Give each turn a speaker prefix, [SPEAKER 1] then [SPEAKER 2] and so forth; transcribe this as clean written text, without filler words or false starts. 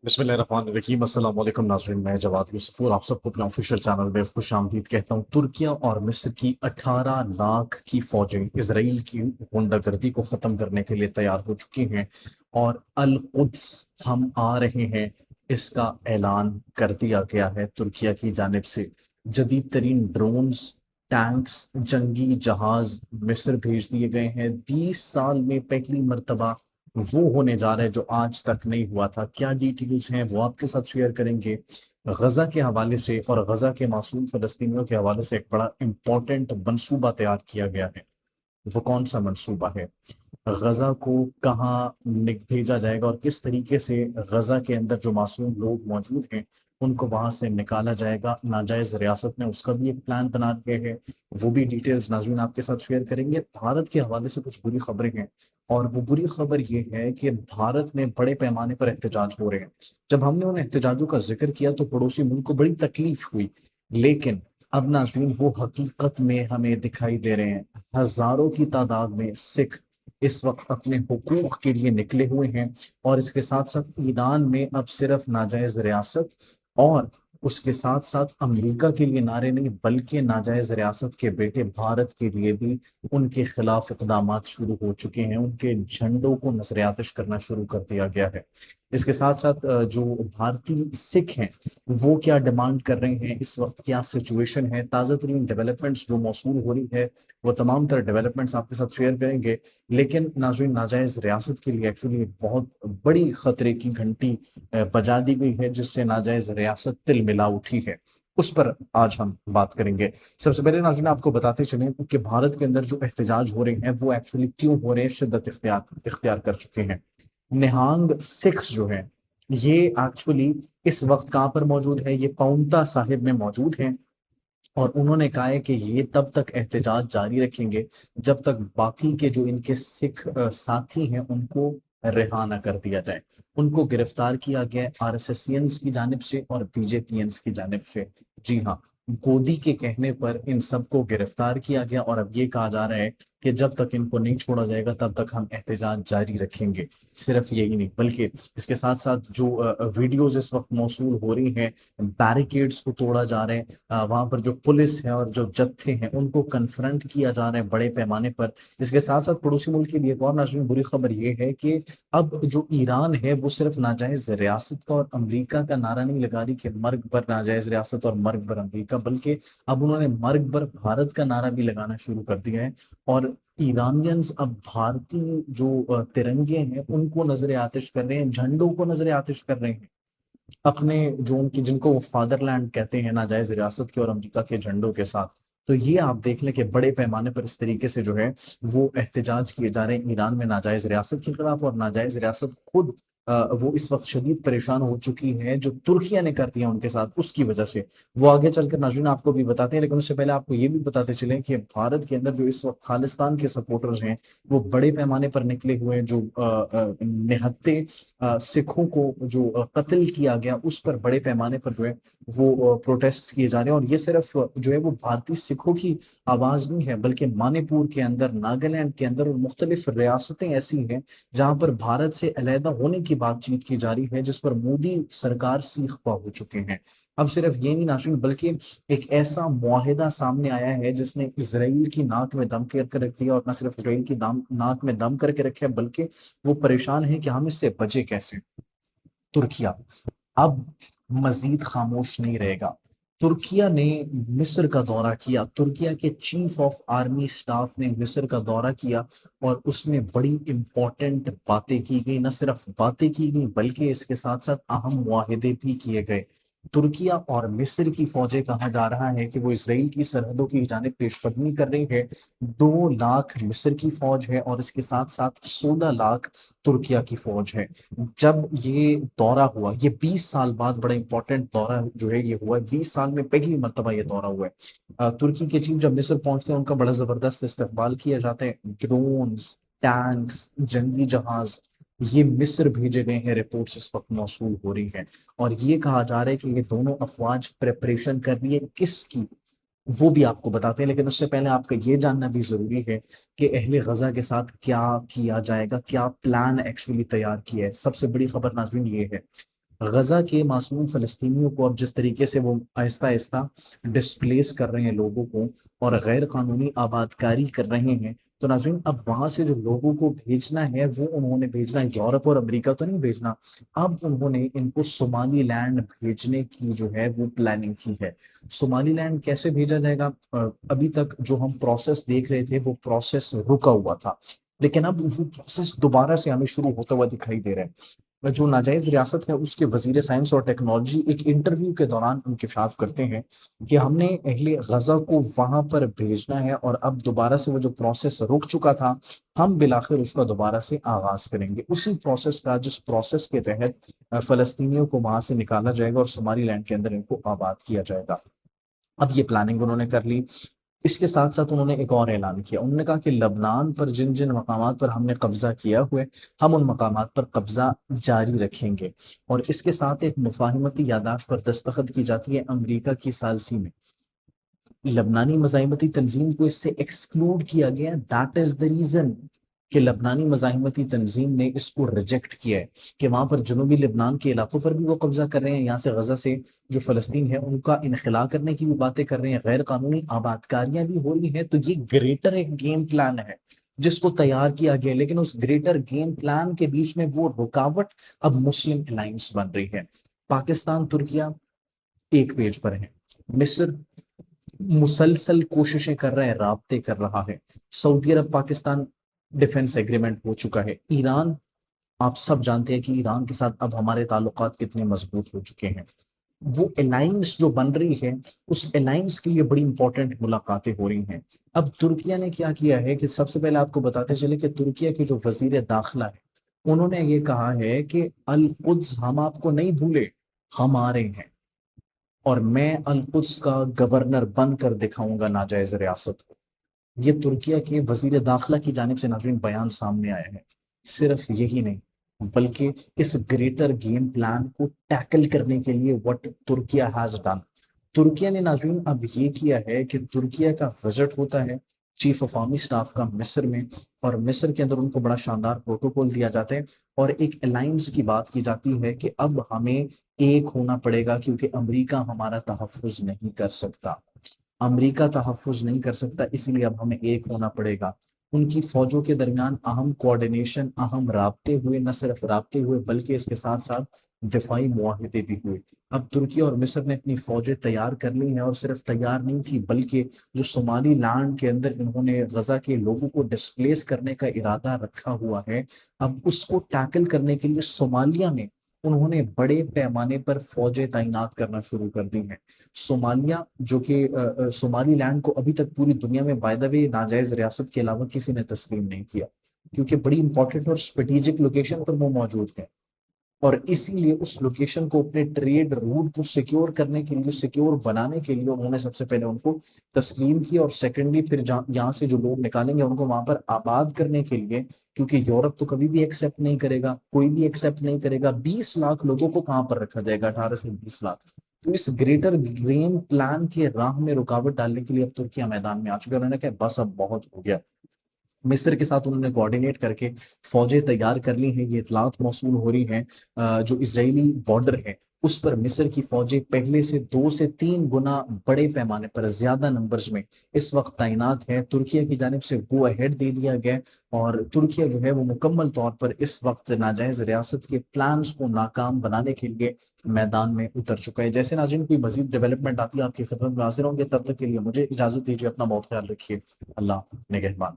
[SPEAKER 1] बिस्मिल्लाहिर्रहमानिर्रहीम। अस्सलाम वालेकुम नाज़रीन, मैं जवाद यूसुफ और आप सबको अपने ऑफिशियल चैनल में खुश आमदीद कहता हूँ। तुर्किया और मिस्र की 18 लाख की फौजें इसराइल की गुंडागर्दी को ख़त्म करने के लिए तैयार हो चुकी हैं और अल कुद्स हम आ रहे हैं, इसका ऐलान कर दिया गया है तुर्किया की जानिब से। जदीद तरीन ड्रोन्स, टैंक्स, जंगी जहाज मिस्र भेज दिए गए हैं। 20 साल में पहली मर्तबा वो होने जा रहा है जो आज तक नहीं हुआ था। क्या डिटेल्स हैं वो आपके साथ शेयर करेंगे। गजा के हवाले से और गजा के मासूम फलस्तीनियों के हवाले से एक बड़ा इंपॉर्टेंट मंसूबा तैयार किया गया है। वो कौन सा मंसूबा है, गजा को कहाँ भेजा जाएगा और किस तरीके से गजा के अंदर जो मासूम लोग मौजूद हैं उनको वहां से निकाला जाएगा। नाजायज रियासत ने उसका भी एक प्लान बना दिया है। वो भी डिटेल्स नाज़रीन आपके साथ शेयर करेंगे। भारत के हवाले से कुछ बुरी खबरें हैं और वो बुरी खबर ये है कि भारत में बड़े पैमाने पर एहतजाज हो रहे हैं। जब हमने उन एहतजाजों का जिक्र किया तो पड़ोसी मुल्क को बड़ी तकलीफ हुई, लेकिन अब नाज़रीन वो हकीकत में हमें दिखाई दे रहे हैं। हजारों की तादाद में सिख इस वक्त अपने हुकूक के लिए निकले हुए हैं और इसके साथ साथ ईरान में अब सिर्फ नाजायज रियासत और उसके साथ साथ अमेरिका के लिए नारे नहीं बल्कि नाजायज रियासत के बेटे भारत के लिए भी उनके खिलाफ इकदाम शुरू हो चुके हैं। उनके झंडों को नजर आतिश करना शुरू कर दिया गया है। इसके साथ साथ जो भारतीय सिख हैं वो क्या डिमांड कर रहे हैं, इस वक्त क्या सिचुएशन है, ताज़ा तरीन डेवलपमेंट्स जो मौसूल हो रही है वो तमाम तरह डेवलपमेंट्स आपके साथ शेयर करेंगे। लेकिन नाज़रीन, नाजायज रियासत के लिए एक्चुअली बहुत बड़ी खतरे की घंटी बजा दी गई है जिससे नाजायज रियासत तिल मिला उठी है। उस पर आज हम बात करेंगे। सबसे पहले नाज़रीन आपको बताते चलें कि भारत के अंदर जो एहतजाज हो रहे हैं वो एक्चुअली क्यों हो रहे हैं, शिद्दत इख्तियार इख्तियार कर चुके हैं। निहांग सिख्स जो है ये एक्चुअली इस वक्त कहाँ पर मौजूद है, ये पाउंटा साहिब में मौजूद हैं और उन्होंने कहा है कि ये तब तक एहतजाज जारी रखेंगे जब तक बाकी के जो इनके सिख साथी हैं उनको रिहा न कर दिया जाए। उनको गिरफ्तार किया गया आरएसएसियंस की जानिब से और बीजेपीएंस की जानिब से। जी हाँ, गोदी के कहने पर इन सबको गिरफ्तार किया गया और अब ये कहा जा रहा है कि जब तक इनको नहीं छोड़ा जाएगा तब तक हम एहतजाज जारी रखेंगे। सिर्फ यही नहीं बल्कि इसके साथ साथ जो वीडियोज इस वक्त मौसूल हो रही हैं, बैरिकेड्स को तोड़ा जा रहे हैं, वहां पर जो पुलिस है और जो जत्थे हैं उनको कन्फ्रंट किया जा रहा है बड़े पैमाने पर। इसके साथ साथ पड़ोसी मुल्क के लिए एक और नाज़रीन बुरी खबर ये है कि अब जो ईरान है वो सिर्फ नाजायज रियासत का और अमेरिका का नारा नहीं लगा रही कि मर्ग पर नाजायज रियासत और मर्ग पर अमेरिका, बल्कि अब उन्होंने मर्ग पर भारत का नारा भी लगाना शुरू कर दिया है। और ईरानियंस अब भारतीय जो तिरंगे हैं उनको नजर आतिश कर रहे हैं, झंडों को नजर आतिश कर रहे हैं अपने जो उनकी जिनको वो फादरलैंड कहते हैं नाजायज रियासत के और अमेरिका के झंडों के साथ। तो ये आप देख लें कि बड़े पैमाने पर इस तरीके से जो है वो एहतजाज किए जा रहे हैं ईरान में नाजायज रियासत के खिलाफ। और नाजायज रियासत खुद वो इस वक्त शदीद परेशान हो चुकी है, जो तुर्किया ने कर दिया उनके साथ उसकी वजह से। वो आगे चलकर नाज़रीन आपको भी बताते हैं, लेकिन उससे पहले आपको ये भी बताते चले कि भारत के अंदर जो इस वक्त खालिस्तान के सपोर्टर्स हैं वो बड़े पैमाने पर निकले हुए हैं। जो निहत्ते सिखों को जो कत्ल किया गया उस पर बड़े पैमाने पर जो है वो प्रोटेस्ट किए जा रहे हैं। और ये सिर्फ जो है वो भारतीय सिखों की आवाज नहीं है बल्कि मणिपुर के अंदर, नागालैंड के अंदर और मुख्तलिफ रियासतें ऐसी हैं जहां पर भारत से अलहदा होने की बातचीत की जा रही है, जिस पर मोदी सरकार सीख पा हो चुके हैं। अब सिर्फ ये नहीं नाज़रीन बल्कि एक ऐसा मुआहिदा सामने आया है जिसने इसराइल की नाक में दम करके रख दिया, और न सिर्फ इसराइल की नाक में दम करके रखे बल्कि वो परेशान है कि हम इससे बचे कैसे। तुर्किया अब मजीद खामोश नहीं रहेगा। तुर्किया ने मिस्र का दौरा किया, तुर्किया के चीफ ऑफ आर्मी स्टाफ ने मिस्र का दौरा किया और उसमें बड़ी इंपॉर्टेंट बातें की गई। न सिर्फ बातें की गई बल्कि इसके साथ साथ अहम मुआहिदे भी किए गए। तुर्किया और मिस्र की फौजें, कहा जा रहा है कि वो इसराइल की सरहदों की जानिब पेशकदमी कर रही है। 2 लाख मिस्र की फौज है और इसके साथ साथ 16 लाख तुर्किया की फौज है। जब ये दौरा हुआ, ये 20 साल बाद बड़ा इंपॉर्टेंट दौरा जो है ये हुआ है, 20 साल में पहली मर्तबा ये दौरा हुआ है। तुर्की के चीफ जब मिस्र पहुंचते हैं उनका बड़ा जबरदस्त इस्तकबाल किया जाता है। ड्रोन्स, टैंक्स, जंगी जहाज ये मिस्र भेजे गए हैं, रिपोर्ट्स इस वक्त मौसूल हो रही हैं। और ये कहा जा रहा है कि ये दोनों अफवाज प्रिपरेशन कर रही है किसकी, वो भी आपको बताते हैं। लेकिन उससे पहले आपका ये जानना भी जरूरी है कि अहले गजा के साथ क्या किया जाएगा, क्या प्लान एक्चुअली तैयार किया है। सबसे बड़ी खबर नाज़रीन ये है, غزہ کے معصوم فلسطینیوں کو اب جس طریقے سے وہ آہستہ آہستہ ڈسپلیس کر رہے ہیں لوگوں کو اور غیر قانونی آباد کاری کر رہے ہیں، تو ناظرین اب وہاں سے جو لوگوں کو بھیجنا ہے وہ انہوں نے بھیجنا ہے، یورپ اور امریکہ تو نہیں بھیجنا، اب انہوں نے ان کو صومالی لینڈ بھیجنے کی جو ہے وہ پلاننگ کی ہے۔ صومالی لینڈ کیسے بھیجا جائے گا؟ ابھی تک جو ہم پروسیس دیکھ رہے تھے وہ پروسیس رکا ہوا تھا، لیکن اب وہ پروسیس دوبارہ سے ہمیں شروع ہوتا ہوا دکھائی دے رہا ہے۔ جو ناجائز ریاست ہے اس کے وزیر سائنس اور ٹیکنالوجی ایک انٹرویو کے دوران انکشاف کرتے ہیں کہ ہم نے اہل غزہ کو وہاں پر بھیجنا ہے، اور اب دوبارہ سے وہ جو پروسیس رک چکا تھا ہم بالآخر اس کا دوبارہ سے آغاز کریں گے، اسی پروسیس کا جس پروسیس کے تحت فلسطینیوں کو وہاں سے نکالا جائے گا اور صومالی لینڈ کے اندر ان کو آباد کیا جائے گا۔ اب یہ پلاننگ انہوں نے کر لی۔ اس کے ساتھ ساتھ انہوں نے ایک اور اعلان کیا، انہوں نے کہا کہ لبنان پر جن جن مقامات پر ہم نے قبضہ کیا ہوئے ہم ان مقامات پر قبضہ جاری رکھیں گے، اور اس کے ساتھ ایک مفاہمتی یادداشت پر دستخط کی جاتی ہے امریکہ کی ثالثی میں۔ لبنانی مزاحمتی تنظیم کو اس سے ایکسکلوڈ کیا گیا، دیٹ از دا ریزن کہ لبنانی مزاحمتی تنظیم نے اس کو ریجیکٹ کیا ہے کہ وہاں پر جنوبی لبنان کے علاقوں پر بھی وہ قبضہ کر رہے ہیں، یہاں سے غزہ سے جو فلسطین ہے ان کا انخلا کرنے کی بھی باتیں کر رہے ہیں، غیر قانونی آباد کاریاں بھی ہو رہی ہیں۔ تو یہ گریٹر ایک گیم پلان ہے جس کو تیار کیا گیا، لیکن اس گریٹر گیم پلان کے بیچ میں وہ رکاوٹ اب مسلم الائنس بن رہی ہے۔ پاکستان ترکیہ ایک پیج پر ہے، مصر مسلسل کوششیں کر رہا ہے، رابطے کر رہا ہے، سعودی عرب پاکستان ڈیفنس ایگریمنٹ ہو چکا ہے، ایران آپ سب جانتے ہیں کہ ایران کے ساتھ اب ہمارے تعلقات کتنے مضبوط ہو چکے ہیں۔ وہ الائنس جو بن رہی ہے اس الائنس کے لیے بڑی امپورٹنٹ ملاقاتیں ہو رہی ہیں۔ اب ترکیہ نے کیا کیا ہے کہ سب سے پہلے آپ کو بتاتے چلے کہ ترکیہ کے جو وزیر داخلہ ہے انہوں نے یہ کہا ہے کہ القدس ہم آپ کو نہیں بھولے، ہم آ رہے ہیں اور میں القدس کا گورنر بن کر دکھاؤں گا ناجائز ریاست کو۔ یہ ترکیہ کے وزیر داخلہ کی جانب سے ناظرین بیان سامنے آیا ہے۔ صرف یہی نہیں بلکہ اس گریٹر گیم پلان کو ٹیکل کرنے کے لیے what Türkiye has done, Türkiye نے ناظرین اب یہ کیا ہے کہ ترکیہ کا وزٹ ہوتا ہے چیف آف آرمی سٹاف کا مصر میں، اور مصر کے اندر ان کو بڑا شاندار پروٹوکول دیا جاتا ہے اور ایک الائنس کی بات کی جاتی ہے کہ اب ہمیں ایک ہونا پڑے گا کیونکہ امریکہ ہمارا تحفظ نہیں کر سکتا، امریکہ تحفظ نہیں کر سکتا، اسی لیے اب ہمیں ایک ہونا پڑے گا۔ ان کی فوجوں کے درمیان اہم کوارڈینیشن، اہم رابطے ہوئے، نہ صرف رابطے ہوئے بلکہ اس کے ساتھ ساتھ دفاعی معاہدے بھی ہوئے۔ اب ترکیہ اور مصر نے اپنی فوجیں تیار کر لی ہیں، اور صرف تیار نہیں تھی بلکہ جو صومالی لینڈ کے اندر انہوں نے غزہ کے لوگوں کو ڈسپلیس کرنے کا ارادہ رکھا ہوا ہے، اب اس کو ٹیکل کرنے کے لیے صومالیہ میں انہوں نے بڑے پیمانے پر فوجیں تعینات کرنا شروع کر دی ہیں۔ صومالیہ جو کہ صومالی لینڈ کو ابھی تک پوری دنیا میں بائی دا وے ناجائز ریاست کے علاوہ کسی نے تسلیم نہیں کیا، کیونکہ بڑی امپورٹنٹ اور اسٹریٹجک لوکیشن پر وہ موجود ہے، اور اسی لیے اس لوکیشن کو اپنے ٹریڈ روٹ کو سیکیور کرنے کے لیے، سیکیور بنانے کے لیے انہوں نے سب سے پہلے ان کو تسلیم کیا، اور سیکنڈلی پھر یہاں سے جو لوگ نکالیں گے ان کو وہاں پر آباد کرنے کے لیے، کیونکہ یورپ تو کبھی بھی ایکسیپٹ نہیں کرے گا، کوئی بھی ایکسیپٹ نہیں کرے گا 20 لاکھ لوگوں کو کہاں پر رکھا جائے گا، 18 سے 20 لاکھ۔ تو اس گریٹر گرین پلان کے راہ میں رکاوٹ ڈالنے کے لیے اب ترکیہ میدان میں آ چکا ہے، انہوں نے کہا بس اب بہت ہو گیا۔ مصر کے ساتھ انہوں نے کوارڈینیٹ کر کے فوجیں تیار کر لی ہیں، یہ اطلاعات موصول ہو رہی ہیں جو اسرائیلی بارڈر ہے اس پر مصر کی فوجیں پہلے سے 2 سے 3 گنا بڑے پیمانے پر زیادہ نمبرز میں اس وقت تعینات ہے۔ ترکیہ کی جانب سے گو اہیڈ دے دیا گیا، اور ترکیہ جو ہے وہ مکمل طور پر اس وقت ناجائز ریاست کے پلانز کو ناکام بنانے کے لیے میدان میں اتر چکا ہے۔ جیسے ناظرین کوئی مزید ڈیولپمنٹ آتی ہے آپ کی خدمت میں حاضر ہوں گے، تب تک کے لیے مجھے اجازت دیجیے، اپنا بہت خیال رکھیے، اللہ نگہبان۔